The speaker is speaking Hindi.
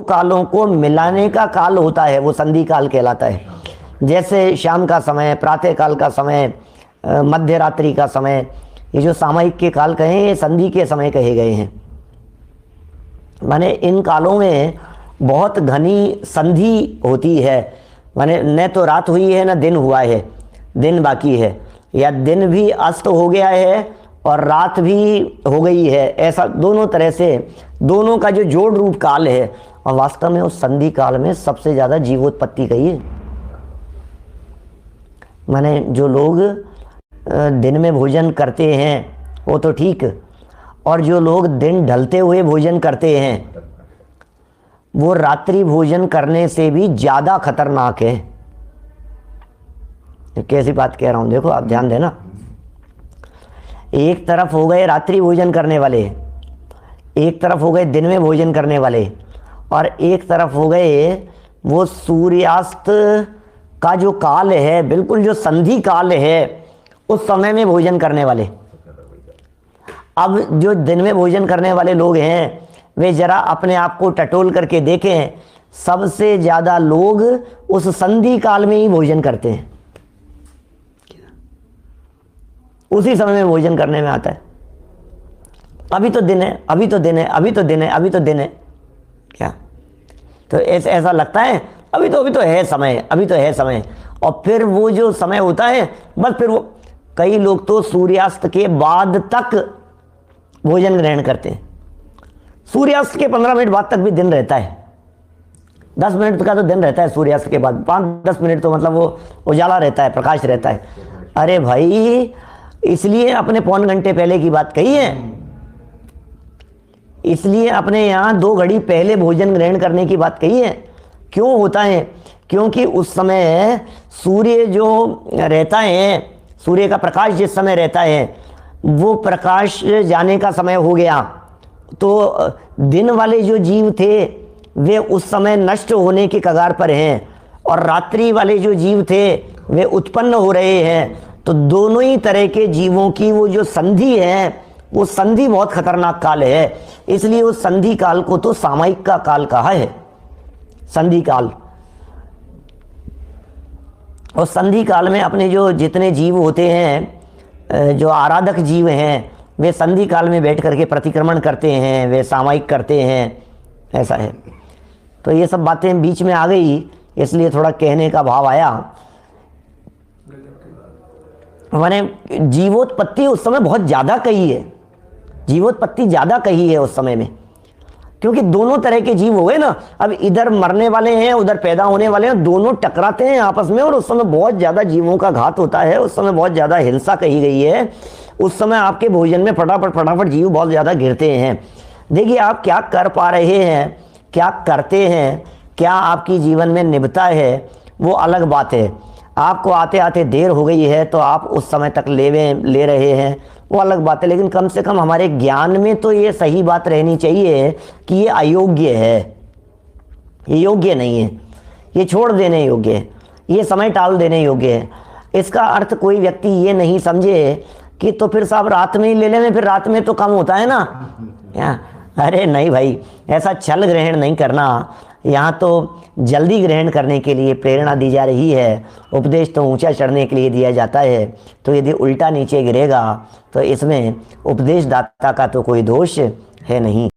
कालों को मिलाने का काल होता है वो संधि काल कहलाता है। जैसे शाम का समय, प्रातः काल का समय, मध्य रात्रि का समय, ये जो सामयिक के काल कहे ये संधि के समय कहे गए हैं। माने इन कालों में बहुत घनी संधि होती है। माने न तो रात हुई है न दिन हुआ है, दिन बाकी है, या दिन भी अस्त हो गया है और रात भी हो गई है। ऐसा दोनों तरह से दोनों का जो जोड़ रूप काल है, और वास्तव में उस संधि काल में सबसे ज़्यादा जीवोत्पत्ति कही है। माने जो लोग दिन में भोजन करते हैं वो तो ठीक, और जो लोग दिन ढलते हुए भोजन करते हैं वो रात्रि भोजन करने से भी ज़्यादा खतरनाक है। कैसी बात कह रहा हूँ, देखो आप ध्यान देना। एक तरफ हो गए रात्रि भोजन करने वाले, एक तरफ हो गए दिन में भोजन करने वाले, और एक तरफ हो गए वो सूर्यास्त का जो काल है, बिल्कुल जो संधि काल है, उस समय में भोजन करने वाले। अब जो दिन में भोजन करने वाले लोग हैं वे जरा अपने आप को टटोल करके देखें, सबसे ज़्यादा लोग उस संधि काल में ही भोजन करते हैं। उसी समय में भोजन करने में आता है। अभी तो दिन है, अभी तो दिन है, अभी तो दिन है, अभी तो दिन है, क्या तो ऐसा लगता है अभी तो है समय, अभी तो है समय। और फिर वो जो समय होता है बस फिर वो, कई लोग तो सूर्यास्त के बाद तक भोजन ग्रहण करते हैं। सूर्यास्त के 15 मिनट बाद तक भी दिन रहता है। 10 मिनट का तो दिन रहता है सूर्यास्त के बाद, 5-10 मिनट तो मतलब वो उजाला रहता है, प्रकाश रहता है। अरे भाई, इसलिए अपने पौन घंटे पहले की बात कही है, इसलिए अपने यहाँ 2 घड़ी पहले भोजन ग्रहण करने की बात कही है। क्यों होता है? क्योंकि उस समय सूर्य जो रहता है, सूर्य का प्रकाश जिस समय रहता है वो प्रकाश जाने का समय हो गया, तो दिन वाले जो जीव थे वे उस समय नष्ट होने के कगार पर हैं, और रात्रि वाले जो जीव थे वे उत्पन्न हो रहे हैं। तो दोनों ही तरह के जीवों की वो जो संधि है, वो संधि बहुत खतरनाक काल है। इसलिए उस संधि काल को तो सामयिक का काल कहा है, संधि काल। और संधि काल में अपने जो जितने जीव होते हैं, जो आराधक जीव हैं, वे संधि काल में बैठ करके प्रतिक्रमण करते हैं, वे सामयिक करते हैं, ऐसा है। तो ये सब बातें बीच में आ गई, इसलिए थोड़ा कहने का भाव आया। मैंने जीवोत्पत्ति उस समय बहुत ज़्यादा कही है, जीवोत्पत्ति ज़्यादा कही है उस समय में, क्योंकि दोनों तरह के जीव हो गए ना। अब इधर मरने वाले हैं, उधर पैदा होने वाले हैं, दोनों टकराते हैं आपस में, और उस समय बहुत ज़्यादा जीवों का घात होता है। उस समय बहुत ज़्यादा हिंसा कही गई है। उस समय आपके भोजन में फटाफट जीव बहुत ज़्यादा गिरते हैं। देखिए आप क्या कर पा रहे हैं, क्या करते हैं, क्या आपकी जीवन में निभता है, वो अलग बात है। आपको आते आते देर हो गई है तो आप उस समय तक ले रहे हैं, वो अलग बात है। लेकिन कम से कम हमारे ज्ञान में तो ये सही बात रहनी चाहिए कि ये अयोग्य है, ये योग्य नहीं है, ये छोड़ देने योग्य है, ये समय टाल देने योग्य है। इसका अर्थ कोई व्यक्ति ये नहीं समझे कि तो फिर साहब रात में ही ले लें, फिर रात में तो कम होता है ना, क्या? अरे नहीं भाई, ऐसा छल ग्रहण नहीं करना। यहाँ तो जल्दी ग्रहण करने के लिए प्रेरणा दी जा रही है, उपदेश तो ऊंचा चढ़ने के लिए दिया जाता है। तो यदि उल्टा नीचे गिरेगा तो इसमें उपदेश दाता का तो कोई दोष है नहीं।